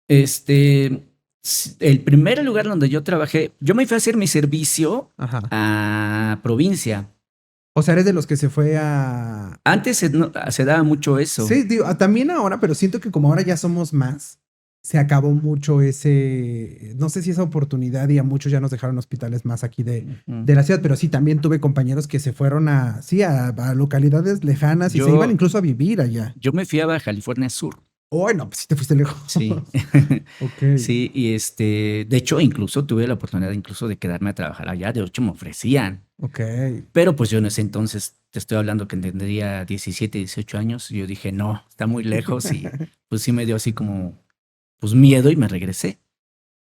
Este, el primer lugar donde yo trabajé, yo me fui a hacer mi servicio Ajá. a provincia. O sea, eres de los que se fue a... Antes se daba mucho eso. Sí, digo, también ahora, pero siento que como ahora ya somos más, se acabó mucho ese, no sé si esa oportunidad y a muchos ya nos dejaron hospitales más aquí de la ciudad, pero sí, también tuve compañeros que se fueron a, sí, a localidades lejanas y se iban Yo, incluso a vivir allá. yo me fui a Baja California Sur. Oh, no, pues sí te fuiste lejos. Sí. Ok, Sí, y de hecho, incluso tuve la oportunidad incluso de quedarme a trabajar allá. De hecho, me ofrecían. ok. Pero pues yo en ese entonces, te estoy hablando que tendría 17, 18 años. Y yo dije, no, está muy lejos. Y pues sí me dio así como, pues miedo y me regresé.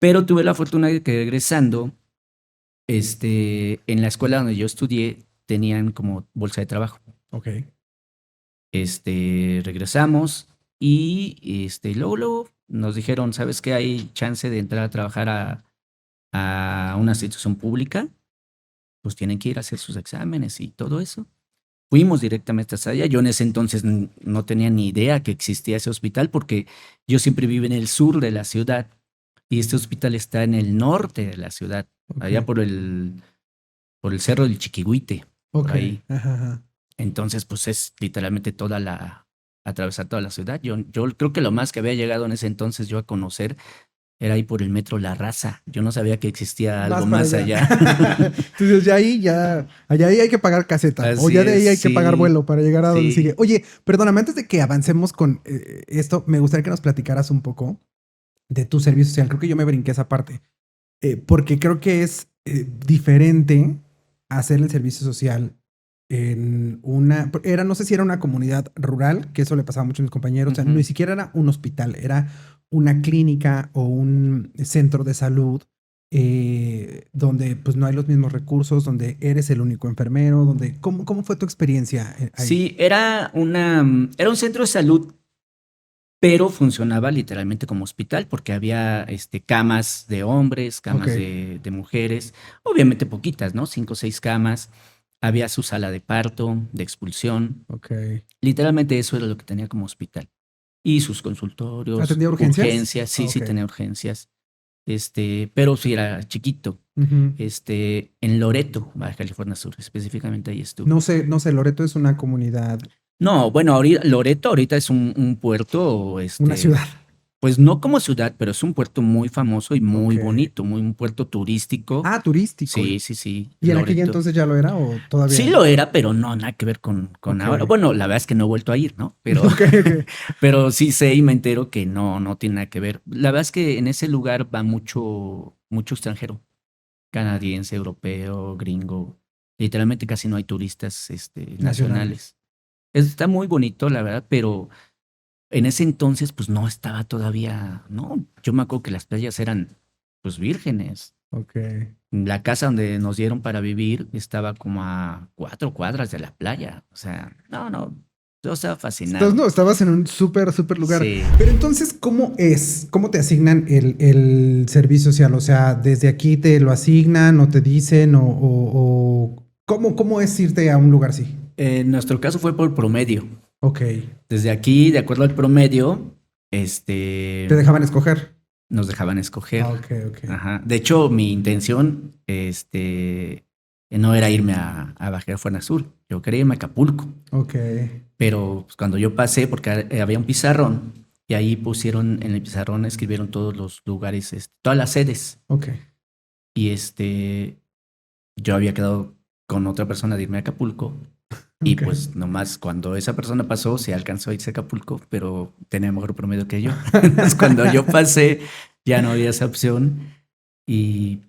Pero tuve la fortuna de que regresando, en la escuela donde yo estudié, tenían como bolsa de trabajo. Ok. Regresamos y luego nos dijeron, ¿sabes qué? Hay chance de entrar a trabajar a una institución pública, pues tienen que ir a hacer sus exámenes y todo eso. Fuimos directamente hasta allá. Yo en ese entonces no tenía ni idea que existía ese hospital porque yo siempre vivo en el sur de la ciudad y este hospital está en el norte de la ciudad, Ok. allá por el cerro del Chiquihuite, por Ok. ahí. Ajá, ajá. Entonces, pues es literalmente atravesar toda la ciudad. Yo creo que lo más que había llegado en ese entonces yo a conocer era ahí por el metro La Raza. Yo no sabía que existía algo Más para más allá. allá. Entonces ya ahí, allá ahí hay que pagar caseta. O Así ya de es, ahí hay que pagar sí, vuelo para llegar a donde sigue. sí. Oye, perdóname, antes de que avancemos con esto, me gustaría que nos platicaras un poco de tu servicio social. Creo que yo me brinqué esa parte. Porque creo que es diferente hacer el servicio social en una, no sé si era una comunidad rural, que eso le pasaba mucho a mis compañeros, o sea, ni Ujú. siquiera era un hospital, era una clínica o un centro de salud donde pues no hay los mismos recursos, donde eres el único enfermero, donde, ¿cómo fue tu experiencia ahí? Sí, era un centro de salud, pero funcionaba literalmente como hospital porque había camas de hombres, Ok, camas de mujeres, obviamente poquitas, ¿no? 5 o 6 camas. Había su sala de parto, de expulsión. ok. Literalmente eso era lo que tenía como hospital. Y sus consultorios, ¿Atendía urgencias? urgencias, Ah, sí, sí ok. tenía urgencias. Pero sí era chiquito. Ujú. En Loreto, Baja California Sur, específicamente ahí estuve. No sé, no sé, Loreto es una comunidad, No, bueno, Loreto ahorita es un puerto, una ciudad. pues no como ciudad, pero es un puerto muy famoso y Ok. muy bonito, un puerto turístico. Ah, turístico. Sí, sí, sí, ¿Y en aquella Loreto. entonces ya lo era o Sí todavía? lo era, pero no, nada que ver con Ok. ahora. Bueno, la verdad es que no he vuelto a ir, ¿no? Pero, Ok, ok. pero sí sé y me entero que no, no tiene nada que ver. La verdad es que en ese lugar va mucho extranjero, canadiense, europeo, gringo. Literalmente casi no hay turistas, Nacionales. nacionales. Está muy bonito, la verdad, pero en ese entonces, pues no estaba todavía, ¿no? Yo me acuerdo que las playas eran, pues, vírgenes. Ok. La casa donde nos dieron para vivir estaba como a 4 cuadras de la playa. O sea, no, no, yo estaba Entonces, fascinado. no, estabas en un súper, súper lugar. Sí. Pero entonces, ¿cómo es? ¿Cómo te asignan el servicio social? O sea, ¿desde aquí te lo asignan o te dicen o cómo es irte a un lugar así? En nuestro caso fue por promedio. Ok. Desde aquí, de acuerdo al promedio, ¿Te dejaban escoger? nos dejaban escoger. Ah, ok, ok. Ajá. De hecho, mi intención, no era irme a Baja California Sur. Yo quería irme a Acapulco. Ok. Pero pues, cuando yo pasé, porque había un pizarrón, y ahí pusieron, en el pizarrón escribieron todos los lugares, todas las sedes. Ok. Y yo había quedado con otra persona de irme a Acapulco. Y Ok. pues nomás cuando esa persona pasó, se alcanzó a irse a Acapulco, pero tenía mejor promedio que yo. Entonces cuando yo pasé, ya no había esa opción. Y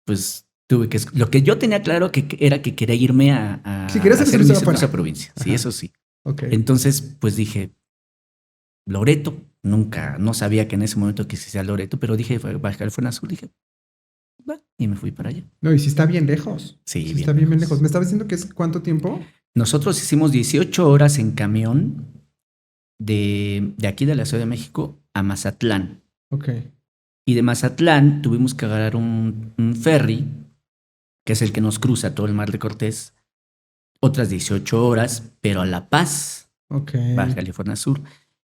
pues tuve que... Lo que yo tenía claro era que quería irme Si quieres a hacer hacer mi servicio servicio a afuera. provincia. Sí, Ajá. eso sí. Ok. Entonces, pues dije, Loreto, nunca, no sabía que en ese momento que existía Loreto, pero dije, Baja California Sur, dije, va, y me fui para allá. No, y si está bien lejos. Sí, Si está bien bien, bien lejos. lejos. ¿Me estaba diciendo que es cuánto tiempo? Nosotros hicimos 18 horas en camión de aquí de la Ciudad de México a Mazatlán. Ok. Y de Mazatlán tuvimos que agarrar un ferry, que es el que nos cruza todo el Mar de Cortés, otras 18 horas, pero a La Paz, Ok. Baja California Sur.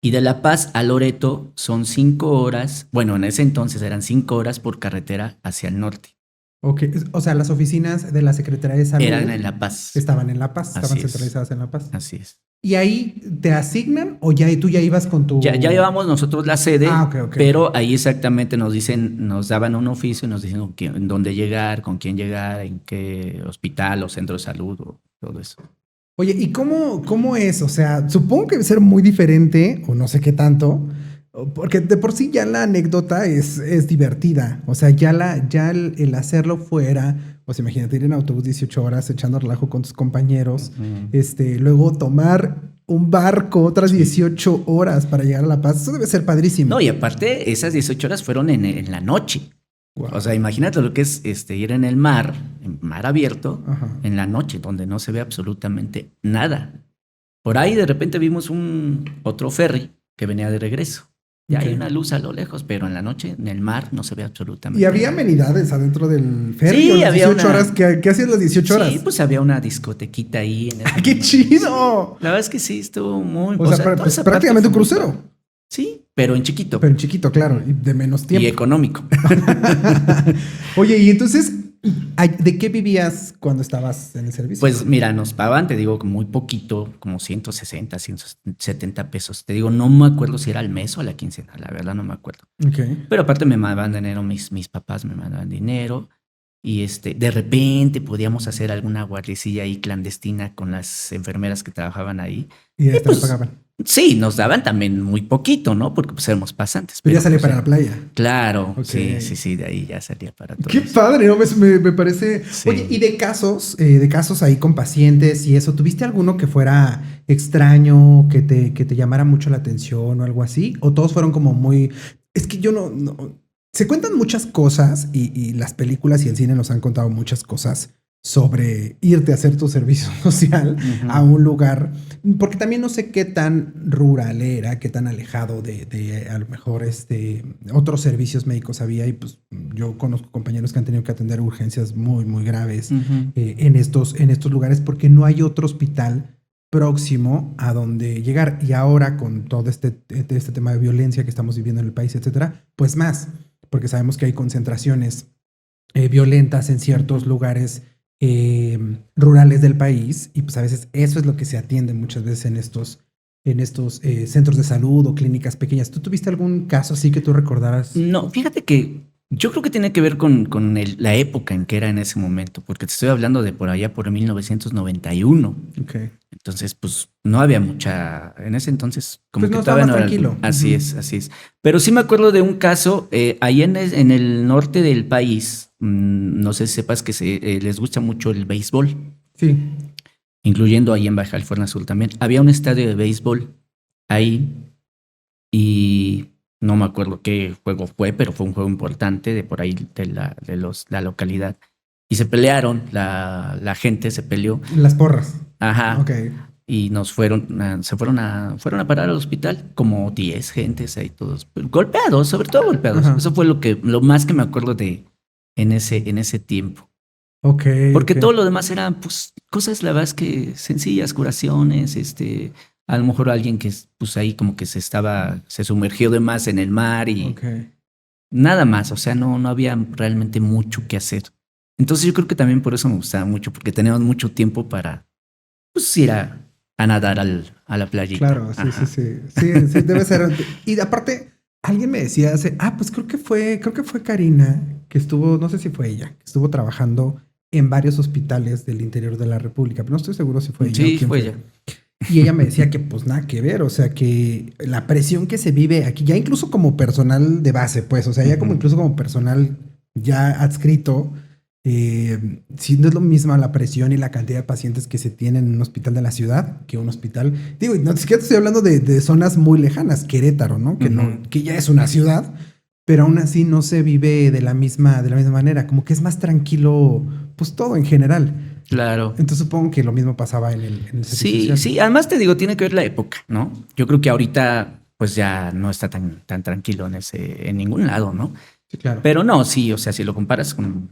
Y de La Paz a Loreto son 5 horas. Bueno, en ese entonces eran 5 horas por carretera hacia el norte. Ok, o sea, las oficinas de la Secretaría de Salud Eran en La Paz. estaban en La Paz, estaban Así es. centralizadas en La Paz. Así es. ¿Y ahí te asignan o ya tú ya ibas con tu...? Ya llevamos nosotros la sede, ok. pero ahí exactamente nos dicen, nos daban un oficio y nos dicen en dónde llegar, con quién llegar, en qué hospital o centro de salud o todo eso. Oye, ¿y cómo es? O sea, supongo que debe ser muy diferente, o no sé qué tanto, porque de por sí ya la anécdota es divertida. O sea, ya el hacerlo fuera, o sea, imagínate ir en autobús 18 horas echando relajo con tus compañeros, luego tomar un barco otras 18 horas para llegar a La Paz, eso debe ser padrísimo. No, y aparte, esas 18 horas fueron en la noche. Wow. O sea, imagínate lo que es ir en el mar, en mar abierto, Ajá. en la noche, donde no se ve absolutamente nada. Por ahí de repente vimos otro ferry que venía de regreso. Ya Ok. hay una luz a lo lejos, pero en la noche, en el mar, no se ve absolutamente ¿Y había nada. amenidades adentro del ferry? Sí, ¿O las había 18 una- horas? ¿Qué hacías las 18 horas? Sí, pues había una discotequita ahí. En ese ¡Ah, qué momento. chido! La verdad es que sí, estuvo muy... O sea, toda pues esa parte prácticamente un fue muy crucero. padre. Sí, pero en chiquito. Pero en chiquito, claro, y de menos Y tiempo. económico. Oye, y entonces, ¿de qué vivías cuando estabas en el servicio? Pues mira, nos pagaban, te digo, muy poquito, como 160, 170 pesos. Te digo, no me acuerdo si era al mes o a la quincena, la verdad no me acuerdo. Ok. Pero aparte me mandaban dinero, mis papás me mandaban dinero. Y de repente podíamos hacer alguna guardiecilla ahí clandestina con las enfermeras que trabajaban ahí. Y ya te pues, lo pagaban. Sí, nos daban también muy poquito, ¿no? Porque pues éramos pasantes. Pero ya salía pues, para la playa. Claro, Ok. sí, de ahí ya salía para todo Qué eso. padre, ¿no? Me parece. Sí. Oye, y de casos ahí con pacientes y eso, ¿tuviste alguno que fuera extraño, que te llamara mucho la atención o algo así? ¿O todos fueron como muy... Es que yo no... Se cuentan muchas cosas y las películas y el cine nos han contado muchas cosas sobre irte a hacer tu servicio social a un lugar, porque también no sé qué tan rural era, qué tan alejado de a lo mejor otros servicios médicos había, y pues yo conozco compañeros que han tenido que atender urgencias muy, muy graves en estos lugares porque no hay otro hospital próximo a donde llegar. Y ahora con todo este tema de violencia que estamos viviendo en el país, etcétera, pues más, porque sabemos que hay concentraciones violentas en ciertos lugares rurales del país, y pues a veces eso es lo que se atiende muchas veces en estos centros de salud o clínicas pequeñas. ¿Tú tuviste algún caso así que tú recordaras? No, fíjate que yo creo que tiene que ver con la época en que era en ese momento, porque te estoy hablando de por allá por 1991. Okay. Entonces, pues no había mucha, en ese entonces, como Pues que no, todavía estaba no más era. tranquilo. Así es, así es. Pero sí me acuerdo de un caso ahí en el norte del país. No sé si sepas que les gusta mucho el béisbol, Sí. incluyendo ahí en Baja California Sur también. Había un estadio de béisbol ahí y no me acuerdo qué juego fue, pero fue un juego importante de por ahí de la localidad. Y se pelearon, la gente se peleó. Las porras. Ajá. Ok. Y fueron a parar al hospital, como 10 gentes ahí todos, golpeados, sobre todo golpeados. Ajá. Eso fue lo más que me acuerdo en ese tiempo. Ok. Porque ok. todo lo demás eran pues cosas, la verdad es que sencillas, curaciones, a lo mejor alguien que pues ahí como que se sumergió de más en el mar y Ok. nada más, o sea, no había realmente mucho que hacer. Entonces yo creo que también por eso me gustaba mucho, porque teníamos mucho tiempo para pues ir a nadar a la playita. Claro, sí, Ajá. sí, debe ser. Y aparte, alguien me decía pues creo que fue Karina, que estuvo, no sé si fue ella, que estuvo trabajando en varios hospitales del interior de la República, pero no estoy seguro si fue ella. Sí, o quién fue ella. Y ella me decía que pues nada que ver, o sea que la presión que se vive aquí, ya incluso como personal de base, pues, o sea, ya como incluso como personal ya adscrito, sí, no es lo mismo la presión y la cantidad de pacientes que se tienen en un hospital de la ciudad que un hospital, digo, no siquiera te estoy hablando de zonas muy lejanas, Querétaro, ¿no? Que no, que ya es una ciudad, pero aún así no se vive de la misma manera, como que es más tranquilo, pues todo en general. Claro. Entonces supongo que lo mismo pasaba en el servicio Sí, social. sí, además te digo, tiene que ver la época, ¿no? Yo creo que ahorita pues ya no está tan tranquilo en ningún lado, ¿no? Sí, claro. Pero no, sí, o sea, si lo comparas con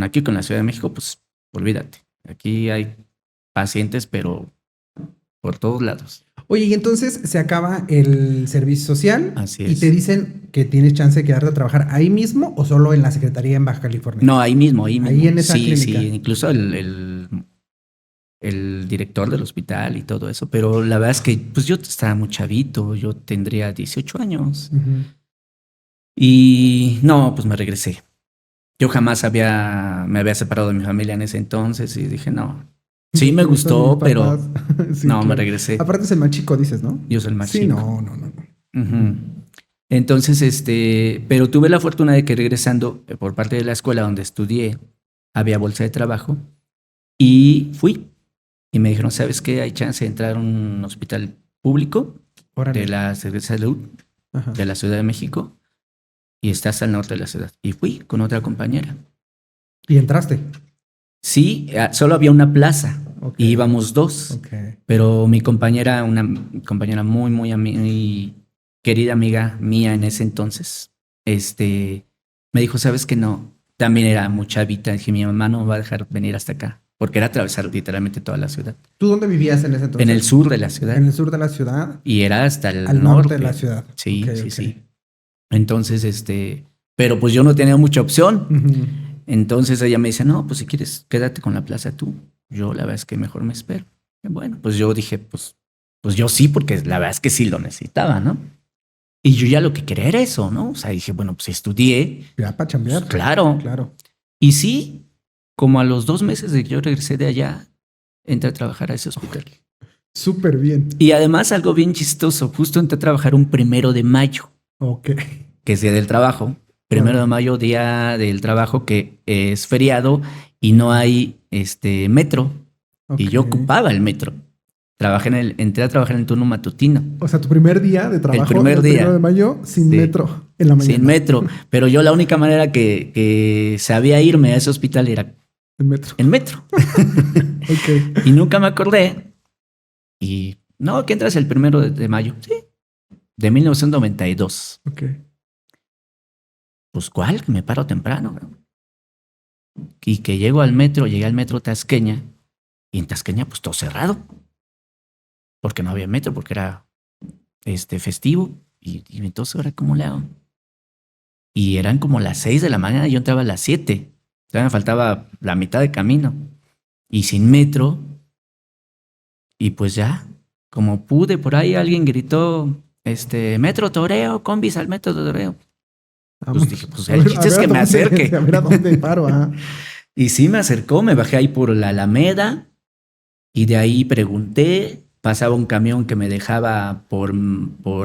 aquí, con la Ciudad de México, pues olvídate. Aquí hay pacientes, pero por todos lados. Oye, y entonces se acaba el servicio social Así y es. te dicen que tienes chance de quedarte a trabajar ahí mismo o solo en la Secretaría en Baja California. No, ahí mismo, ahí mismo. Ahí en esa Sí, clínica. sí, incluso el director del hospital y todo eso. Pero la verdad es que pues yo estaba muy chavito, yo tendría 18 años. Ujú. Y no, pues me regresé. Yo jamás me había separado de mi familia en ese entonces y dije, no. Sí me Me gustan mis gustó, pero papás. Sí, no, me claro. regresé. Aparte es el más chico, dices, ¿no? Yo soy el más Sí, chico. no. Ujú. Entonces, pero tuve la fortuna de que regresando por parte de la escuela donde estudié, había bolsa de trabajo y fui. Y me dijeron, ¿sabes qué? Hay chance de entrar a un hospital público de Órale. la Secretaría de Salud Ajá. de la Ciudad de México y estás al norte de la ciudad. Y fui con otra compañera. Y entraste. Sí, solo había una plaza Ok. y íbamos dos, Ok. pero mi compañera, una compañera muy querida amiga mía en ese entonces, me dijo, ¿sabes qué? No, también era muy chavita. Dije, mi mamá no me va a dejar venir hasta acá, porque era atravesar literalmente toda la ciudad. ¿Tú dónde vivías en ese En el entonces? sur de la ciudad En el sur de la ciudad, y era hasta el al norte de la norte. ciudad. Ok, Sí, sí, ok. sí. Entonces, pero pues yo no tenía mucha opción. Ujú. Entonces ella me dice, no, pues si quieres, quédate con la plaza tú. Yo la verdad es que mejor me espero. Y bueno, pues yo dije, pues yo sí, porque la verdad es que sí lo necesitaba, ¿no? Y yo ya lo que quería era eso, ¿no? O sea, dije, bueno, pues estudié, Ya para pues chambear. claro. Claro. Y sí, como a los 2 meses de que yo regresé de allá, entré a trabajar a ese hospital. Súper bien. Y además algo bien chistoso, justo entré a trabajar un 1 de mayo, Ok. que es día del trabajo. 1 de mayo, día del trabajo, que es feriado y no hay metro. Y yo Ok. ocupaba el metro. Entré a trabajar en el turno matutino. O sea, tu primer día de El trabajo primer del 1 de mayo día. sin Sí, metro en la sin mañana. metro. Pero yo la única manera que sabía irme a ese hospital era El metro. en metro. Ok. Y nunca me acordé. Y no, que entras el 1 de mayo. Sí, de 1992. Ok. Pues cuál, que me paro temprano. Y que llegué al metro Tasqueña. Y en Tasqueña, pues todo cerrado. Porque no había metro, porque era festivo. Y entonces, ¿ahora cómo le hago? Y eran como las 6 de la mañana y yo entraba a las 7. Ya me faltaba la mitad de camino. Y sin metro. Y pues ya, como pude, por ahí alguien gritó, Metro Toreo, combis al Metro Toreo. Pues Vamos. dije, pues el A chiste es ver a que me dónde, acerque. a ver a dónde paro. Ah. Y sí me acercó, me bajé ahí por la Alameda y de ahí pregunté, pasaba un camión que me dejaba por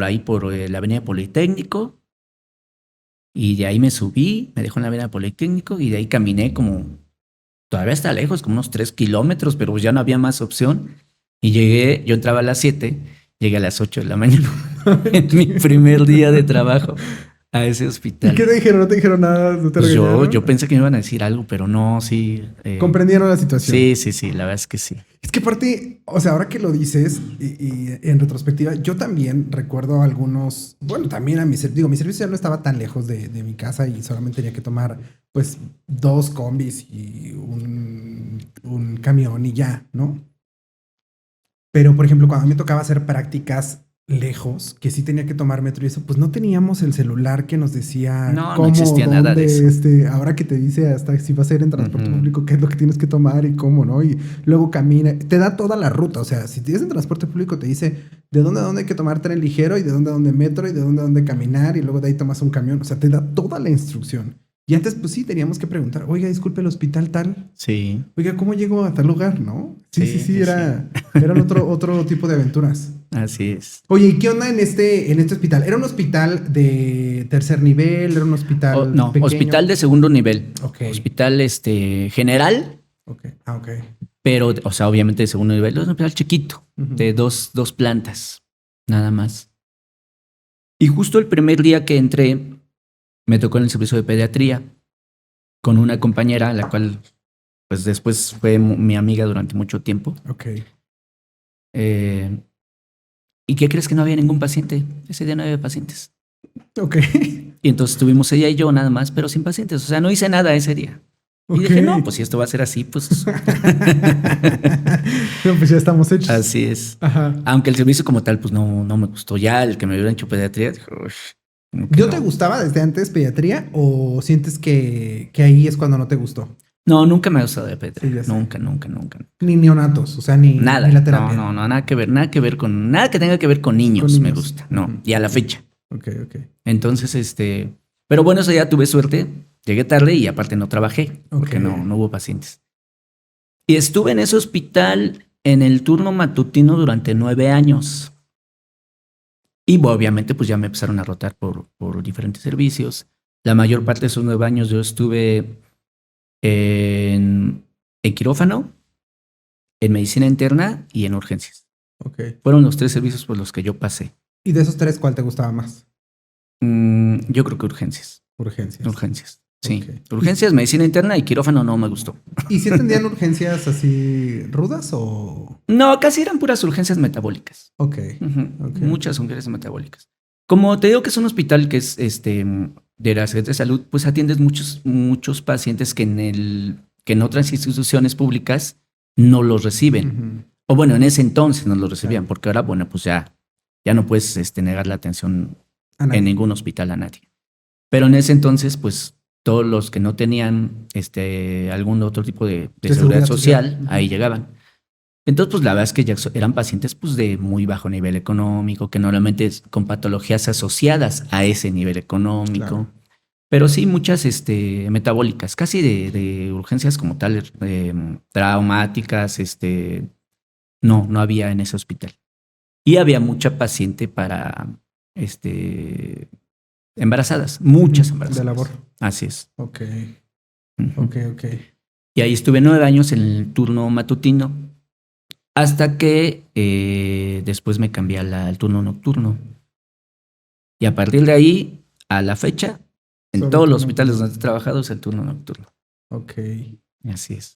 ahí, por la Avenida Politécnico. Y de ahí me subí, me dejó en la Avenida Politécnico y de ahí caminé como, todavía está lejos, como unos 3 kilómetros, pero ya no había más opción. Y llegué, yo entraba a las 7, llegué a las 8 de la mañana, en mi primer día de trabajo a ese ¿Y qué hospital. te dijeron? ¿No te dijeron nada? ¿No te Pues yo regañaron? pensé que me iban a decir algo, pero no, sí. Comprendieron la situación. Sí, la verdad es que sí. Es que aparte, o sea, ahora que lo dices y en retrospectiva, yo también recuerdo algunos, bueno, también a mi servicio, mi servicio ya no estaba tan lejos de mi casa y solamente tenía que tomar pues 2 combis y un camión y ya, ¿no? Pero, por ejemplo, cuando a mí me tocaba hacer prácticas lejos, que sí tenía que tomar metro y eso, pues no teníamos el celular que nos decía No, no cómo, existía nada de dónde, eso. ahora que te dice hasta si vas a ir en transporte Ujú. público, qué es lo que tienes que tomar y cómo, ¿no? Y luego camina, te da toda la ruta, o sea, si tienes en transporte público te dice de dónde a dónde hay que tomar tren ligero y de dónde a dónde metro y de dónde a dónde caminar y luego de ahí tomas un camión, o sea, te da toda la instrucción. Y antes, pues sí, teníamos que preguntar, oiga, disculpe, el hospital tal, Sí, oiga, ¿cómo llego a tal lugar, no? Sí, sí, sí, sí. eran otro tipo de aventuras. Así es. Oye, ¿y qué onda en este hospital? ¿Era un hospital de tercer nivel? ¿Era un hospital No, pequeño? hospital de segundo nivel. Ok, Hospital general, ok, ah, ok. pero, o sea, obviamente de segundo nivel. Es un hospital chiquito, Ujú. de dos plantas, nada más. Y justo el primer día que entré, me tocó en el servicio de pediatría con una compañera, la cual, pues después fue mi amiga durante mucho tiempo. Ok. Eh, ¿Y qué crees que no había ningún paciente? Ese día no había pacientes. Ok. Y entonces estuvimos ella y yo nada más, pero sin pacientes. O sea, no hice nada ese día. Y dije, no, Ok. pues si esto va a ser así, pues No, pues ya estamos hechos. así es. Ajá. Aunque el servicio como tal, pues no me gustó. Ya el que me hubieran hecho pediatría, dije, "Uy, como que ¿Yo te no". gustaba desde antes pediatría o sientes que ahí es cuando no te gustó? No, nunca me ha gustado de Sí, pediatría. ya sé. Nunca, nunca, nunca. Ni neonatos, o sea, ni Nada. la terapia. No, nada que ver, nada que tenga que ver con niños, Con me niños. gusta. No, Ujú. y a la fecha. Ok, ok. Entonces, pero bueno, eso ya tuve suerte. Llegué tarde y aparte no trabajé porque Ok. no hubo pacientes. Y estuve en ese hospital en el turno matutino durante 9 años. Y obviamente pues ya me empezaron a rotar por diferentes servicios. La mayor parte de esos 9 años yo estuve en quirófano, en medicina interna y en urgencias. Ok. Fueron los 3 servicios por los que yo pasé. ¿Y de esos tres, cuál te gustaba más? Yo creo que urgencias. Urgencias. Urgencias. Sí. Ok. Urgencias, medicina interna y quirófano no me gustó. ¿Y si atendían urgencias así rudas o...? No, casi eran puras urgencias metabólicas. Ok. Ujú, Ok. muchas urgencias metabólicas. Como te digo que es un hospital que es de la Secretaría de Salud, pues atiendes muchos pacientes que en otras instituciones públicas no los reciben. Ujú. O bueno, en ese entonces no los recibían, Claro. porque ahora, bueno, pues ya no puedes negar la atención A nadie. en ningún hospital a nadie. Pero en ese entonces, pues todos los que no tenían algún otro tipo de seguridad social, Ujú. ahí llegaban. Entonces, pues la verdad es que ya eran pacientes pues, de muy bajo nivel económico, que normalmente es con patologías asociadas a ese nivel económico. Claro. Pero sí muchas metabólicas, casi de urgencias como tal, traumáticas, no había en ese hospital. Y había mucha paciente para embarazadas, muchas Ujú. embarazadas. De labor. Así es. Ok. Ujú. Ok, ok. Y ahí estuve 9 años en el turno matutino, hasta que después me cambié al turno nocturno. Y a partir de ahí, a la fecha, en Solo todos los turno hospitales nocturno. donde he trabajado es el turno nocturno. Ok. Así es.